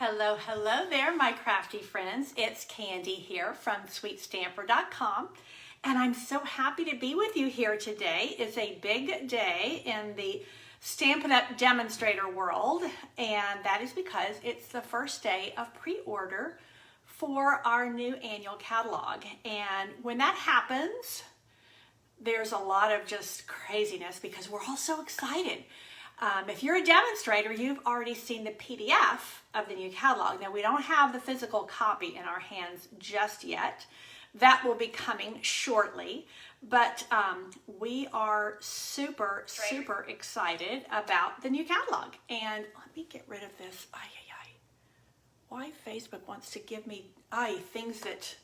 Hello, hello there, my crafty friends. It's Candy here from SweetStamper.com, and I'm so happy to be with you here today. It's a big day in the Stampin' Up! Demonstrator world, and that is because it's the first day of pre-order for our new annual catalog. And when that happens, there's a lot of just craziness because we're all so excited. If you're a demonstrator, you've already seen the PDF of the new catalog. Now, we don't have the physical copy in our hands just yet. That will be coming shortly, but we are super excited about the new catalog. And let me get rid of this. Why Facebook wants to give me things that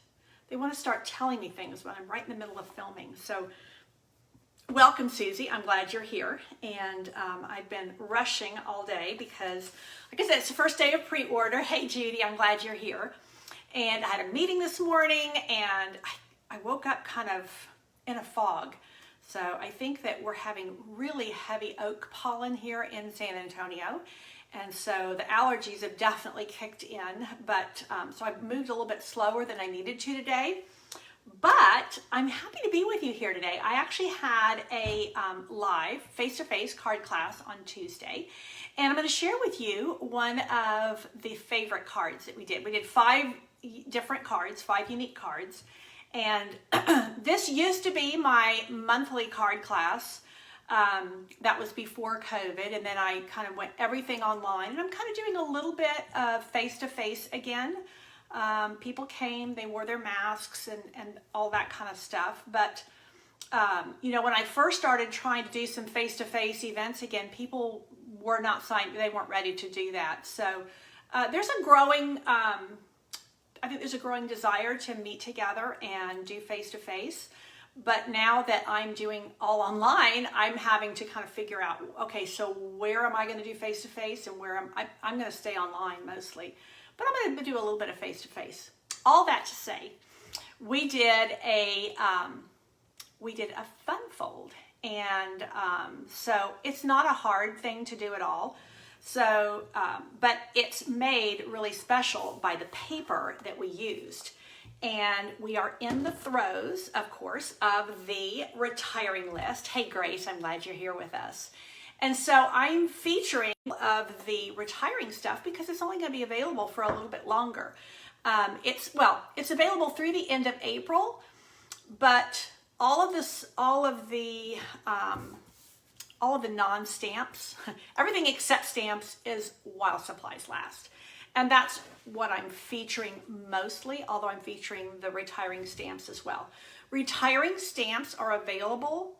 they want to start telling me things when I'm right in the middle of filming. So welcome, Susie. I'm glad you're here. And I've been rushing all day because, like I said, it's the first day of pre-order. Hey, Judy, I'm glad you're here. And I had a meeting this morning, and I woke up kind of in a fog. So I think that we're having really heavy oak pollen here in San Antonio. And so the allergies have definitely kicked in. But so I've moved a little bit slower than I needed to today. But I'm happy to be with you here today. I actually had a live face-to-face card class on Tuesday, and I'm going to share with you one of the favorite cards that we did. We did 5 different cards, 5 unique cards, and this used to be my monthly card class. That was before COVID, and then I kind of went everything online, and I'm kind of doing a little bit of face-to-face again. People came, they wore their masks and all that kind of stuff. But, you know, when I first started trying to do some face-to-face events again, people were not signed, they weren't ready to do that. So there's a growing, I think there's a growing desire to meet together and do face-to-face. But now that I'm doing all online, I'm having to kind of figure out, okay, so where am I going to do face-to-face and where I'm going to stay online mostly. But I'm going to do a little bit of face-to-face. All that to say, we did a fun fold, and so it's not a hard thing to do at all. So, but it's made really special by the paper that we used, and we are in the throes, of course, of the retiring list. Hey, Grace, I'm glad you're here with us. And so I'm featuring of the retiring stuff because it's only going to be available for a little bit longer. It's available through the end of April, but all of the non-stamps, everything except stamps is while supplies last. And that's what I'm featuring mostly, although I'm featuring the retiring stamps as well. Retiring stamps are available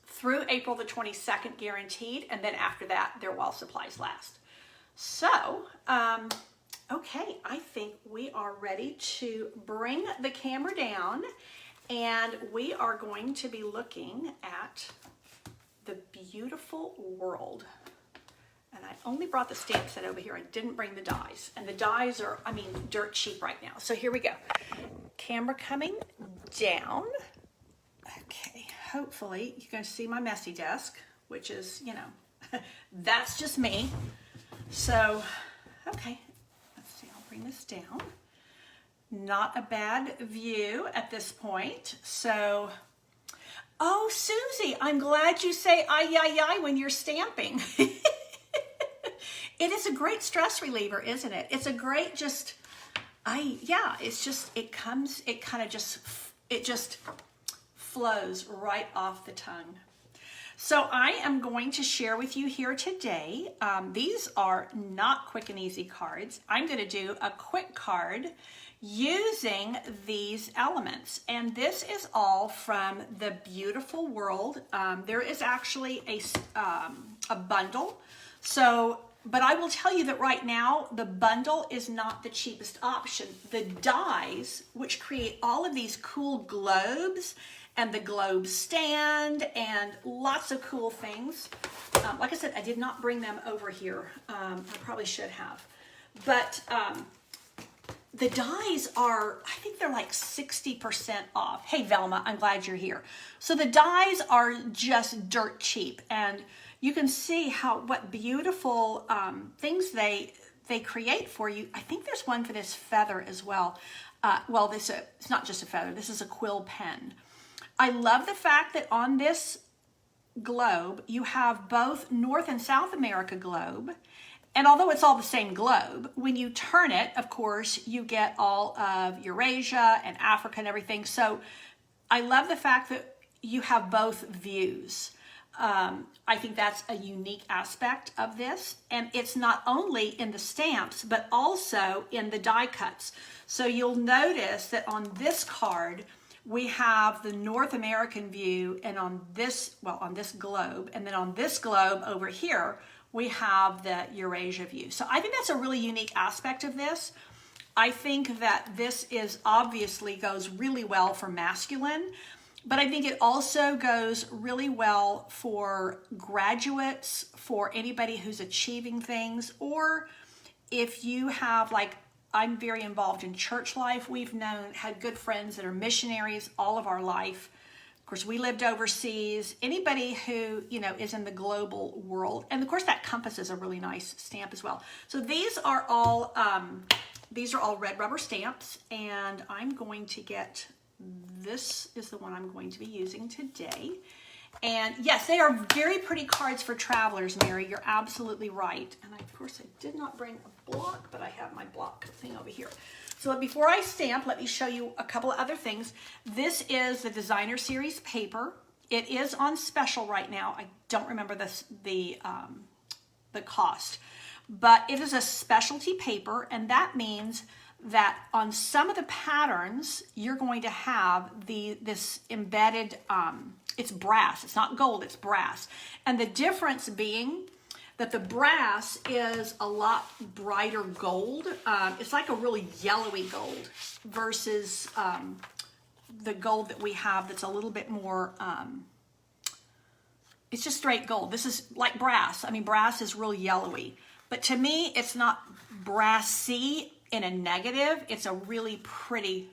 through April the 22nd guaranteed, and then after that, they're while supplies last. So, okay, I think we are ready to bring the camera down, and we are going to be looking at the beautiful world. And I only brought the stamp set over here. I didn't bring the dies. And the dies are, dirt cheap right now. So here we go. Camera coming down. Okay, hopefully you can see my messy desk, which is, you know, that's just me. So, okay, let's see, I'll bring this down. Not a bad view at this point. So, oh, Susie, I'm glad you say ay when you're stamping. It is a great stress reliever, isn't it? It's a great it just flows right off the tongue. So I am going to share with you here today. These are not quick and easy cards. I'm going to do a quick card using these elements. And this is all from the Beautiful World. There is actually a bundle. So, but I will tell you that right now, the bundle is not the cheapest option. The dies, which create all of these cool globes and the globe stand and lots of cool things. Like I said, I did not bring them over here. I probably should have. But the dies are, I think they're like 60% off. Hey, Velma, I'm glad you're here. So the dies are just dirt cheap. And you can see what beautiful things they they create for you. I think there's one for this feather as well. It's not just a feather. This is a quill pen. I love the fact that on this globe, you have both North and South America globe. And although it's all the same globe, when you turn it, of course, you get all of Eurasia and Africa and everything. So I love the fact that you have both views. I think that's a unique aspect of this. And it's not only in the stamps, but also in the die cuts. So you'll notice that on this card, we have the North American view, and on this globe, and then on this globe over here, we have the Eurasia view. So I think that's a really unique aspect of this. I think that this obviously goes really well for masculine, but I think it also goes really well for graduates, for anybody who's achieving things, or if you have, like, I'm very involved in church life. We've had good friends that are missionaries all of our life. Of course, we lived overseas. Anybody who, is in the global world. And of course, that compass is a really nice stamp as well. So these are all red rubber stamps, and I'm going to get, this is the one I'm going to be using today. And yes, they are very pretty cards for travelers, Mary. You're absolutely right. And of course, I did not bring a block, but I have my block thing over here. So before I stamp, let me show you a couple of other things. This is the Designer Series paper. It is on special right now. I don't remember the cost, but it is a specialty paper, and that means that on some of the patterns, you're going to have this embedded, it's brass. It's not gold, it's brass. And the difference being that the brass is a lot brighter gold. It's like a really yellowy gold versus the gold that we have that's a little bit more, it's just straight gold. This is like brass. I mean, brass is real yellowy. But to me, it's not brassy in a negative. It's a really pretty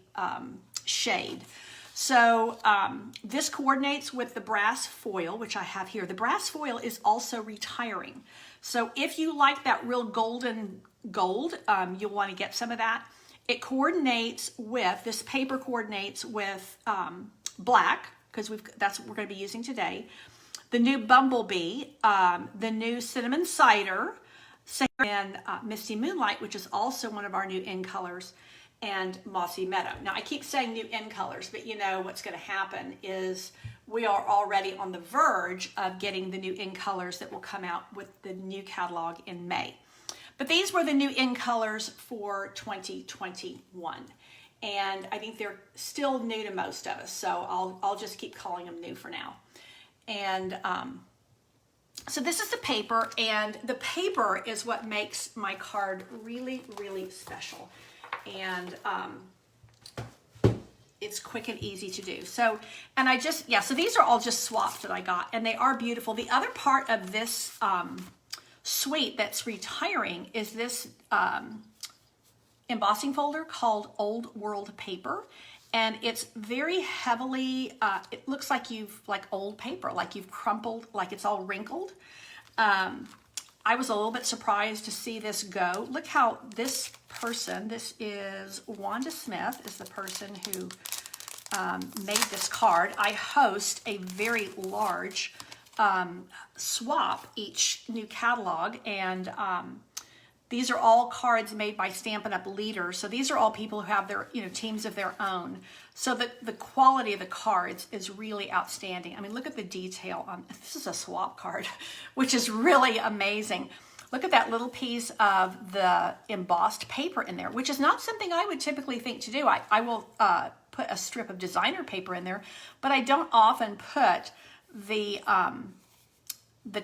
shade. So this coordinates with the brass foil, which I have here. The brass foil is also retiring. So if you like that real golden gold, you'll want to get some of that. It coordinates with, this paper coordinates with black, because that's what we're going to be using today. The new Bumblebee, the new Cinnamon Cider, and Misty Moonlight, which is also one of our new in colors, and Mossy Meadow. Now, I keep saying new in colors, but what's going to happen is we are already on the verge of getting the new in colors that will come out with the new catalog in May. But these were the new in colors for 2021. And I think they're still new to most of us, so I'll just keep calling them new for now. And so this is the paper, and the paper is what makes my card really, really special. And it's quick and easy to do. So, and so these are all just swaps that I got, and they are beautiful. The other part of this suite that's retiring is this embossing folder called Old World Paper. And it's very heavily, it looks like old paper, like you've crumpled, like it's all wrinkled. I was a little bit surprised to see this go. Look how this person, this is Wanda Smith, is the person who made this card. I host a very large swap each new catalog, and these are all cards made by Stampin' Up! Leaders. So these are all people who have their teams of their own. So the quality of the cards is really outstanding. I mean, look at the detail on this. Is a swap card, which is really amazing. Look at that little piece of the embossed paper in there, which is not something I would typically think to do. I will put a strip of designer paper in there, but I don't often put the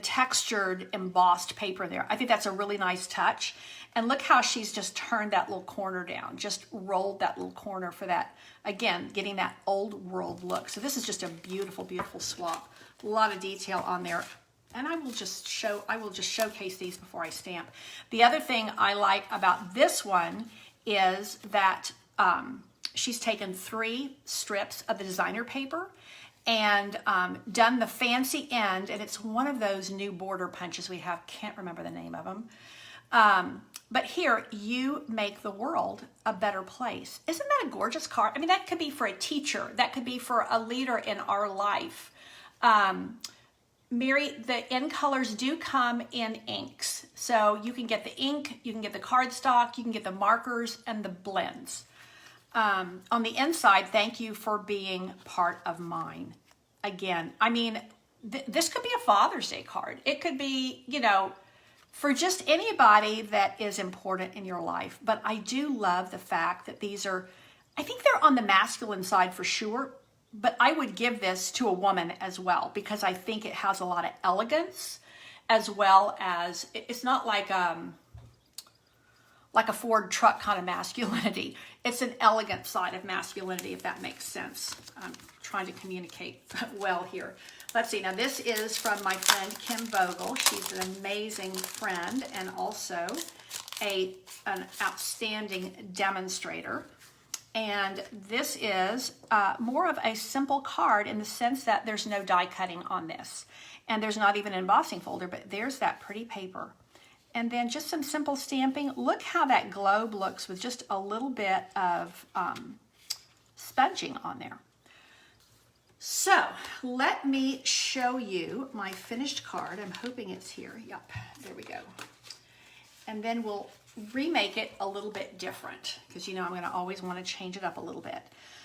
textured embossed paper there. I think that's a really nice touch. And look how she's just turned that little corner down, just rolled that little corner for that, again, getting that old world look. So this is just a beautiful, beautiful swap. A lot of detail on there. And I will just showcase these before I stamp. The other thing I like about this one is that she's taken 3 strips of the designer paper and done the fancy end, and it's one of those new border punches we have. Can't remember the name of them. But here, you make the world a better place. Isn't that a gorgeous card? I mean, that could be for a teacher. That could be for a leader in our life. Mary, the end colors do come in inks. So you can get the ink, you can get the cardstock, you can get the markers and the blends. On the inside, thank you for being part of mine. Again, I mean, this could be a Father's Day card. It could be, you know, for just anybody that is important in your life. But I do love the fact that these are, I think they're on the masculine side for sure, but I would give this to a woman as well, because I think it has a lot of elegance, as well as, it's not like a Ford truck kind of masculinity. It's an elegant side of masculinity, if that makes sense. I'm trying to communicate well here. Let's see, now this is from my friend Kim Vogel. She's an amazing friend and also an outstanding demonstrator. And this is more of a simple card in the sense that there's no die cutting on this. And there's not even an embossing folder, but there's that pretty paper. And then just some simple stamping. Look how that globe looks with just a little bit of sponging on there. So let me show you my finished card. I'm hoping it's here. Yep, there we go. And then we'll remake it a little bit different, because you know I'm going to always want to change it up a little bit.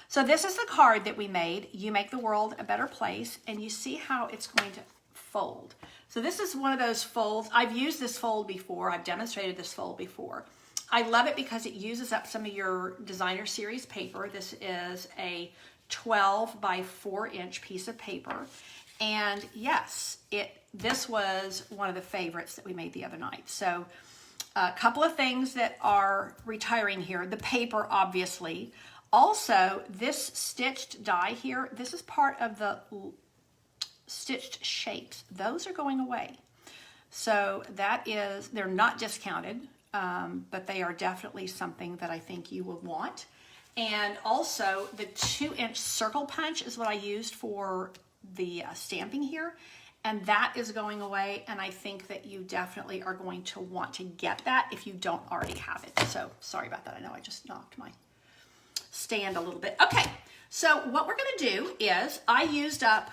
So this is the card that we made. You make the world a better place, and you see how it's going to fold. So this is one of those folds. I've used this fold before. I've demonstrated this fold before. I love it because it uses up some of your designer series paper. This is a 12 by 4 inch piece of paper. And yes, this was one of the favorites that we made the other night. So a couple of things that are retiring here. The paper, obviously. Also, this stitched die here, this is part of the stitched shapes. Those are going away. So that is, they're not discounted, but they are definitely something that I think you will want. And also the 2-inch circle punch is what I used for the stamping here. And that is going away. And I think that you definitely are going to want to get that if you don't already have it. So sorry about that. I know I just knocked my stand a little bit. Okay, so what we're going to do is I used up,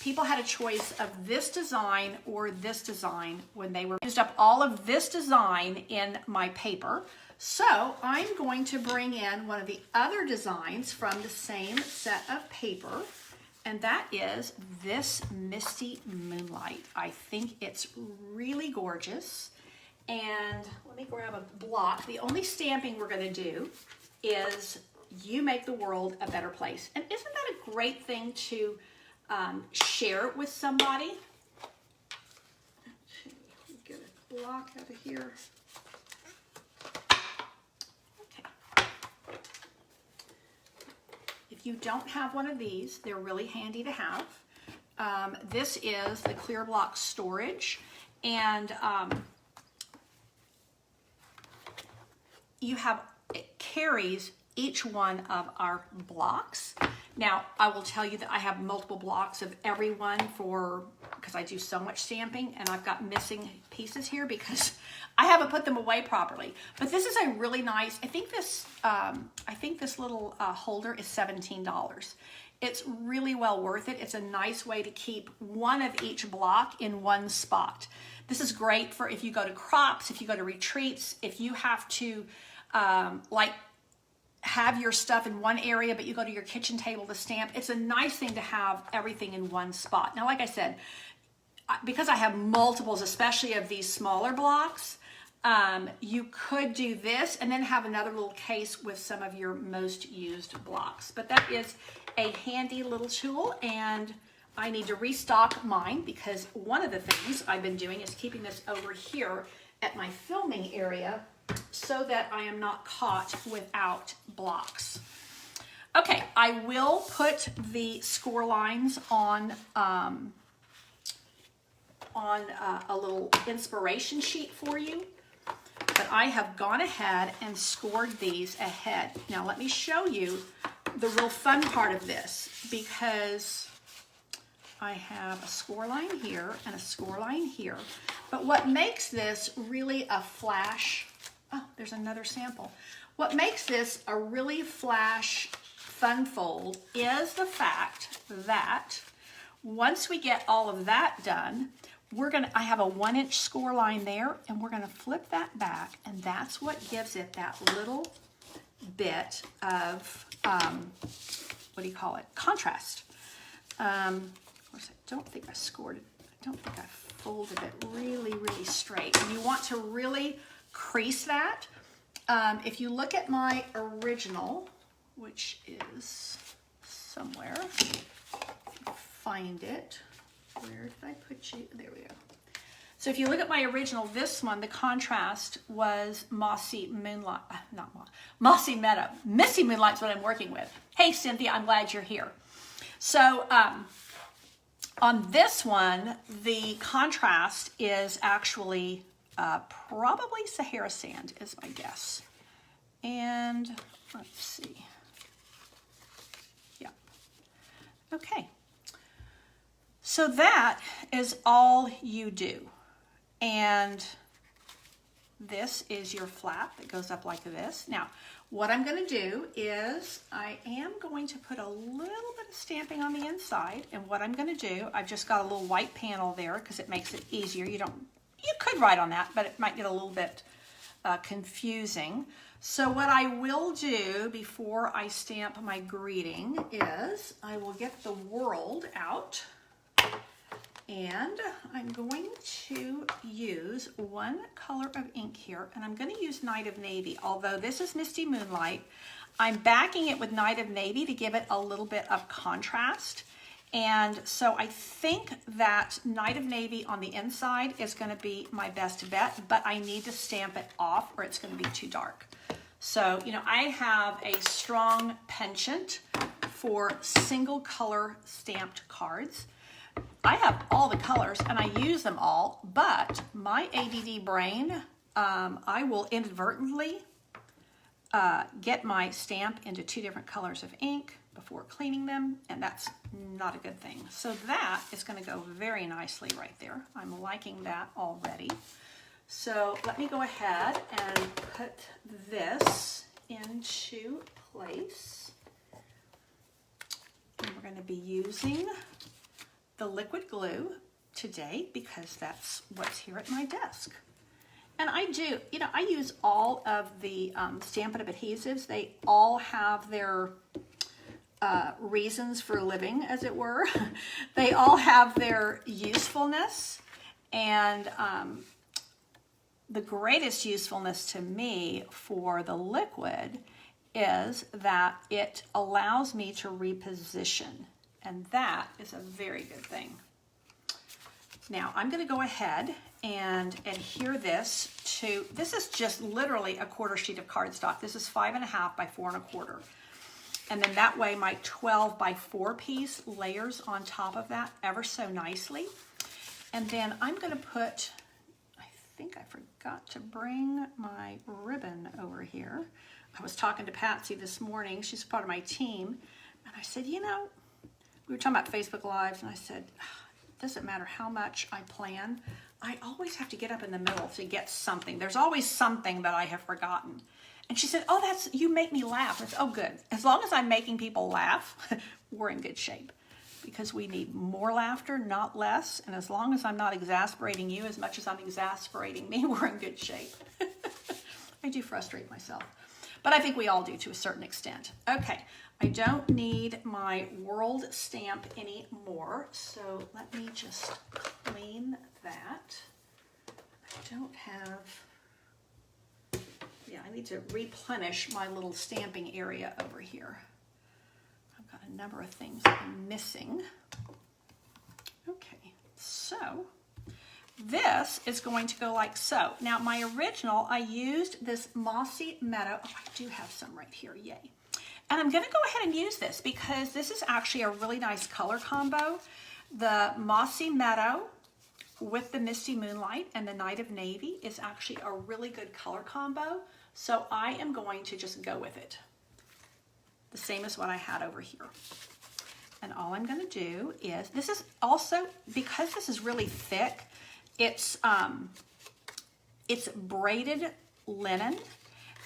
people had a choice of this design or this design when they were used up all of this design in my paper. So I'm going to bring in one of the other designs from the same set of paper, and that is this Misty Moonlight. I think it's really gorgeous. And let me grab a block. The only stamping we're going to do is you make the world a better place. And isn't that a great thing to share with somebody? Get a block out of here. Okay. If you don't have one of these, they're really handy to have. This is the clear block storage, and it carries each one of our blocks. Now, I will tell you that I have multiple blocks of every one because I do so much stamping, and I've got missing pieces here because I haven't put them away properly. But this is a really nice, I think this little holder is $17. It's really well worth it. It's a nice way to keep one of each block in one spot. This is great for if you go to crops, if you go to retreats, if you have to have your stuff in one area, but you go to your kitchen table to stamp. It's a nice thing to have everything in one spot. Now, like I said, because I have multiples, especially of these smaller blocks, you could do this and then have another little case with some of your most used blocks. But that is a handy little tool, and I need to restock mine because one of the things I've been doing is keeping this over here at my filming area so that I am not caught without blocks. Okay, I will put the score lines on a little inspiration sheet for you, but I have gone ahead and scored these ahead. Now let me show you the real fun part of this, because I have a score line here and a score line here. But what makes this really a flash, there's another sample. What makes this a really flash fun fold is the fact that once we get all of that done, I have a 1-inch score line there, and we're gonna flip that back, and that's what gives it that little bit of, what do you call it? Contrast. Of course, I don't think I scored it. I don't think I folded it really, really straight. And you want to really crease that. If you look at my original, which is somewhere, find it. Where did I put you? There we go. So if you look at my original, this one, the contrast was Mossy Moonlight, Mossy Meadow. Misty Moonlight's what I'm working with. Hey, Cynthia, I'm glad you're here. So on this one, the contrast is actually probably Sahara Sand is my guess. And let's see. Yeah. Okay. So that is all you do. And this is your flap that goes up like this. Now, what I'm going to do is I am going to put a little bit of stamping on the inside. And what I'm going to do, I've just got a little white panel there because it makes it easier. You could write on that, but it might get a little bit confusing. So what I will do before I stamp my greeting is I will get the world out. And I'm going to use one color of ink here, and I'm going to use Night of Navy. Although this is Misty Moonlight, I'm backing it with Night of Navy to give it a little bit of contrast. And so I think that Night of Navy on the inside is going to be my best bet, but I need to stamp it off or it's going to be too dark. So, I have a strong penchant for single color stamped cards. I have all the colors and I use them all, but my ADD brain, I will inadvertently get my stamp into 2 different colors of ink before cleaning them, and that's not a good thing. So that is going to go very nicely right there. I'm liking that already. So let me go ahead and put this into place. And we're going to be using the liquid glue today because that's what's here at my desk. And I do, I use all of the Stampin' Up! Adhesives. They all have their reasons for living, as it were. They all have their usefulness. And the greatest usefulness to me for the liquid is that it allows me to reposition. And that is a very good thing. Now I'm going to go ahead and adhere this to, this is just literally a 1/4 sheet of cardstock. This is 5.5 by 4 1/4. And then that way my 12 by 4 piece layers on top of that ever so nicely. And then I'm going to put, I think I forgot to bring my ribbon over here. I was talking to Patsy this morning. She's part of my team. And I said, we were talking about Facebook Lives, and I said, it doesn't matter how much I plan, I always have to get up in the middle to get something. There's always something that I have forgotten. And she said, oh, you make me laugh. I said, oh, good. As long as I'm making people laugh, we're in good shape. Because we need more laughter, not less. And as long as I'm not exasperating you as much as I'm exasperating me, we're in good shape. I do frustrate myself. But I think we all do to a certain extent. Okay. I don't need my world stamp anymore, so let me just clean that. I don't have, I need to replenish my little stamping area over here. I've got a number of things I'm missing. Okay, so this is going to go like so. Now my original, I used this Mossy Meadow. Oh, I do have some right here, yay. And I'm going to go ahead and use this because this is actually a really nice color combo. The Mossy Meadow with the Misty Moonlight and the Night of Navy is actually a really good color combo. So I am going to just go with it. The same as what I had over here. And all I'm going to do is, this is also, because this is really thick, it's braided linen.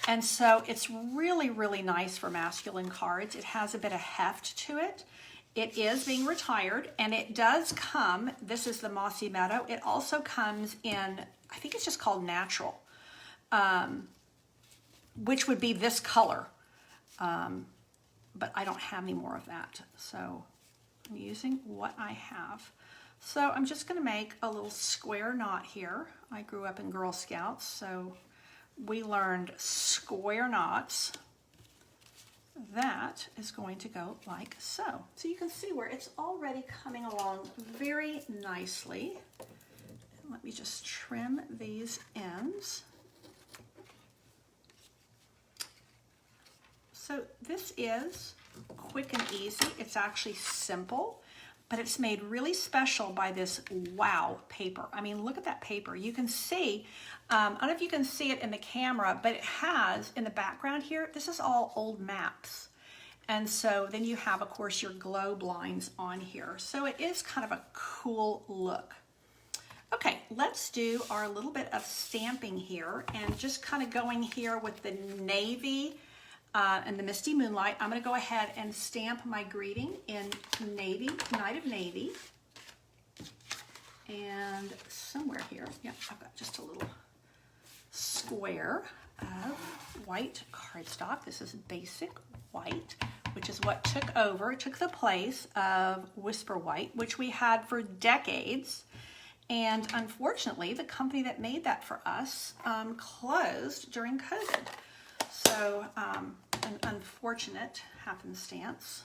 And so it's really, really nice for masculine cards. It has a bit of heft to it. It is being retired, and it does come, this is the Mossy Meadow. It also comes in, I think it's just called Natural, which would be this color. But I don't have any more of that. So I'm using what I have. So I'm just gonna make a little square knot here. I grew up in Girl Scouts, so we learned square knots. That is going to go like so. So you can see where it's already coming along very nicely. Let me just trim these ends. So this is quick and easy. It's actually simple, but it's made really special by this wow paper. I mean, look at that paper. You can see, I don't know if you can see it in the camera, but it has in the background here, this is all old maps. And so then you have, of course, your globe lines on here. So it is kind of a cool look. Okay, let's do our little bit of stamping here and just kind of going here with the navy and the Misty Moonlight. I'm going to go ahead and stamp my greeting in navy, Night of Navy. And somewhere here, yeah, I've got just a little square of white cardstock. This is basic white, which is what took the place of Whisper White, which we had for decades. And unfortunately, the company that made that for us closed during COVID. So an unfortunate happenstance.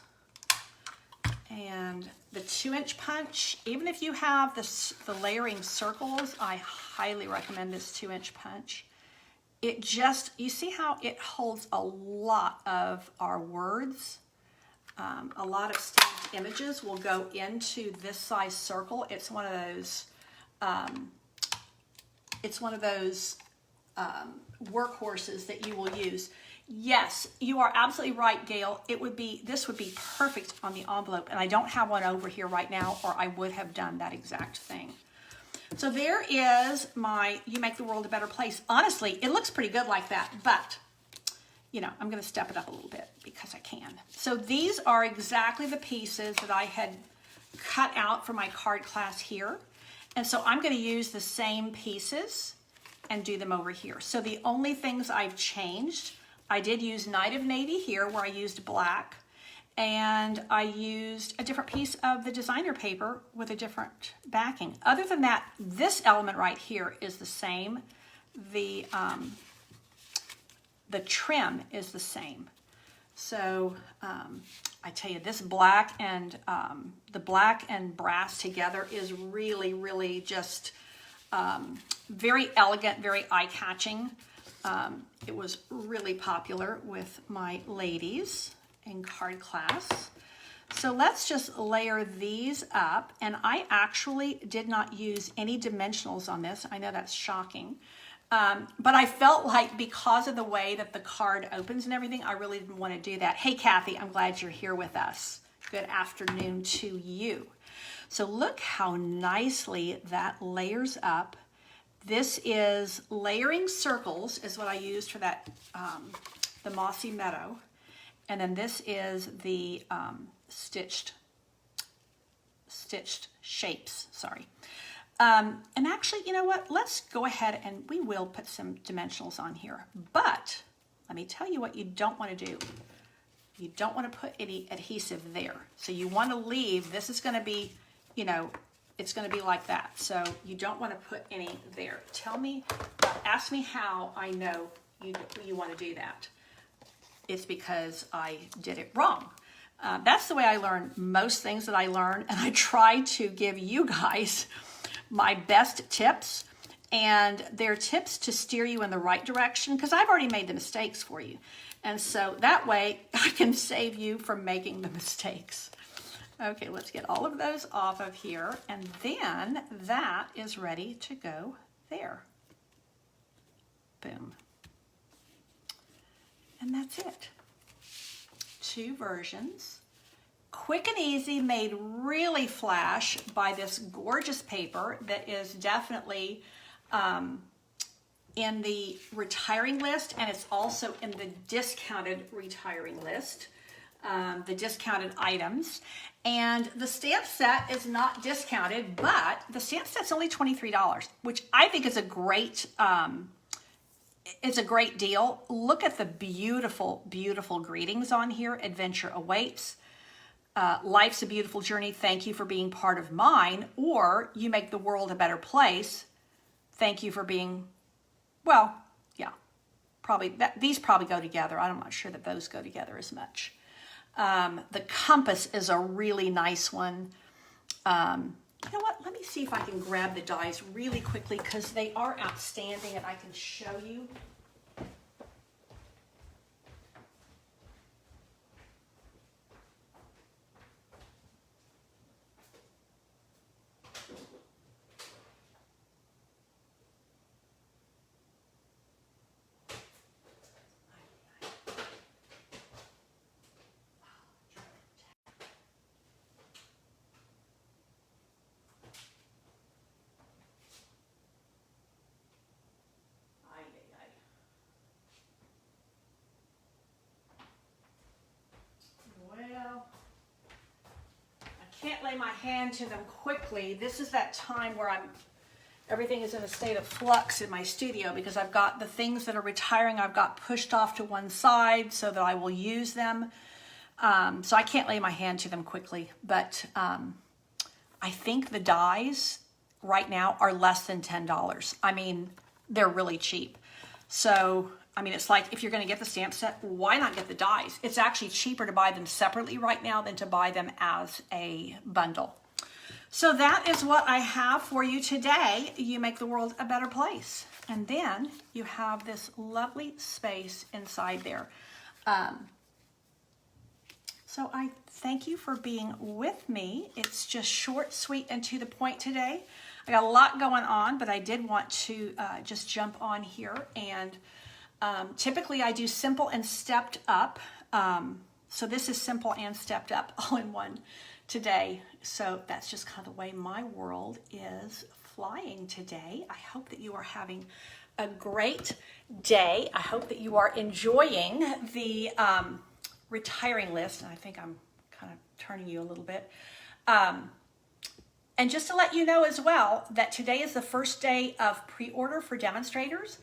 And the 2-inch punch, even if you have the layering circles, I highly recommend this 2-inch punch. It just, you see how it holds a lot of our words. A lot of stamped images will go into this size circle. It's one of those workhorses that you will use. Yes, you are absolutely right, Gail. This would be perfect on the envelope, and I don't have one over here right now, or I would have done that exact thing. So there is my You Make the World a Better Place. Honestly, it looks pretty good like that, but you know, I'm going to step it up a little bit because I can. So these are exactly the pieces that I had cut out for my card class here. And so I'm going to use the same pieces and do them over here. So the only things I've changed, I did use Night of Navy here where I used black, and I used a different piece of the designer paper with a different backing. Other than that, this element right here is the same. The trim is the same. So I tell you, this black and the black and brass together is really, really just very elegant, very eye-catching. It was really popular with my ladies in card class. So let's just layer these up. And I actually did not use any dimensionals on this. I know that's shocking. But I felt like because of the way that the card opens and everything, I really didn't want to do that. Hey, Kathy, I'm glad you're here with us. Good afternoon to you. So look how nicely that layers up. This is layering circles is what I used for that, the Mossy Meadow. And then this is the stitched shapes, sorry. And actually, you know what? Let's go ahead and we will put some dimensionals on here. But let me tell you what you don't want to do. You don't want to put any adhesive there. So you want to leave, this is going to be, you know, it's going to be like that. So you don't want to put any there. Ask me how I know you want to do that. It's because I did it wrong. That's the way I learn most things that I learn, and I try to give you guys my best tips, and they're tips to steer you in the right direction because I've already made the mistakes for you. And so that way I can save you from making the mistakes. Okay, let's get all of those off of here, and then that is ready to go there. Boom. And that's it. 2 versions. Quick and easy, made really flash by this gorgeous paper that is definitely in the retiring list, and it's also in the discounted retiring list, the discounted items. And the stamp set is not discounted, but the stamp set's only $23, which I think is a great deal. Look at the beautiful, beautiful greetings on here. Adventure awaits. Life's a beautiful journey. Thank you for being part of mine. Or you make the world a better place. Thank you for being, well, yeah, probably these probably go together. I'm not sure that those go together as much. The compass is a really nice one. You know what? Let me see if I can grab the dies really quickly because they are outstanding and I can show you. Well, I can't lay my hand to them quickly. This is that time where everything is in a state of flux in my studio because I've got the things that are retiring, I've got pushed off to one side so that I will use them. So I can't lay my hand to them quickly, but I think the dies right now are less than $10. I mean, they're really cheap. So, I mean, it's like if you're going to get the stamp set, why not get the dies? It's actually cheaper to buy them separately right now than to buy them as a bundle. So that is what I have for you today. You make the world a better place. And then you have this lovely space inside there. So I thank you for being with me. It's just short, sweet, and to the point today. I got a lot going on, but I did want to just jump on here. And typically I do simple and stepped up. So this is simple and stepped up all in one today. So that's just kind of the way my world is flying today. I hope that you are having a great day. I hope that you are enjoying the retiring list. And I think I'm kind of turning you a little bit. And just to let you know as well that today is the first day of pre-order for demonstrators.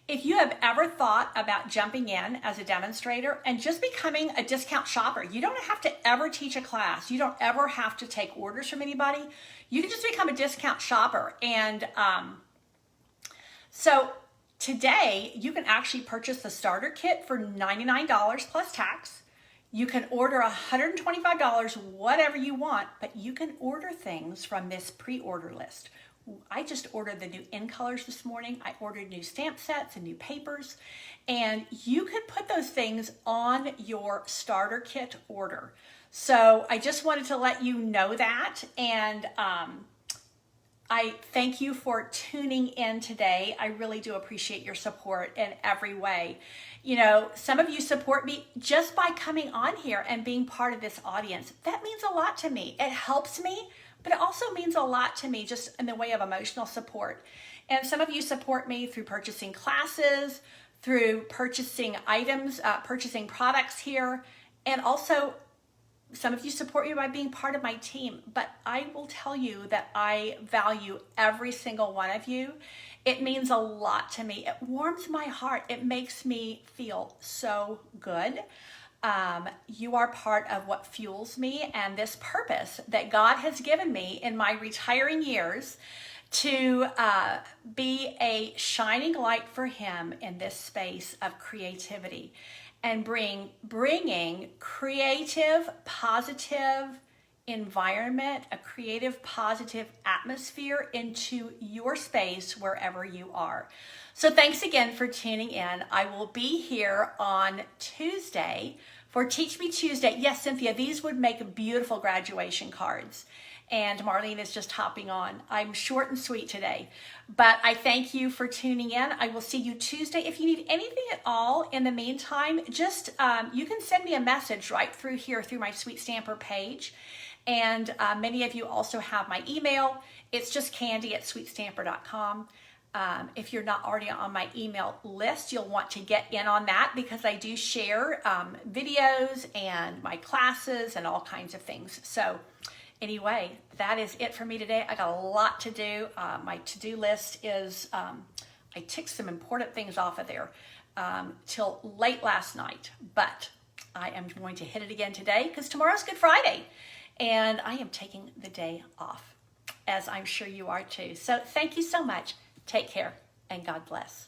If you have ever thought about jumping in as a demonstrator and just becoming a discount shopper, you don't have to ever teach a class. You don't ever have to take orders from anybody. You can just become a discount shopper. And so today you can actually purchase the starter kit for $99 plus tax. You can order $125, whatever you want, but you can order things from this pre-order list. I just ordered the new in colors this morning. I ordered new stamp sets and new papers, and you could put those things on your starter kit order. So I just wanted to let you know that, and I thank you for tuning in today. I really do appreciate your support in every way. You know, some of you support me just by coming on here and being part of this audience. That means a lot to me. It helps me, but it also means a lot to me just in the way of emotional support. And some of you support me through purchasing classes, through purchasing items, purchasing products here, and also some of you support me by being part of my team. But I will tell you that I value every single one of you. It means a lot to me. It warms my heart. It makes me feel so good. You are part of what fuels me and this purpose that God has given me in my retiring years to be a shining light for Him in this space of creativity and bringing creative, positive environment, a creative, positive atmosphere into your space wherever you are. So thanks again for tuning in. I will be here on Tuesday for Teach Me Tuesday. Yes, Cynthia, these would make beautiful graduation cards. And Marlene is just hopping on. I'm short and sweet today, but I thank you for tuning in. I will see you Tuesday. If you need anything at all in the meantime, just you can send me a message right through here through my Sweet Stamper page. And many of you also have my email. It's just Candy@sweetstamper.com. If you're not already on my email list, you'll want to get in on that because I do share videos and my classes and all kinds of things. So anyway, that is it for me today. I got a lot to do. My to-do list is, I ticked some important things off of there till late last night, but I am going to hit it again today because tomorrow's Good Friday and I am taking the day off, as I'm sure you are too. So thank you so much. Take care and God bless.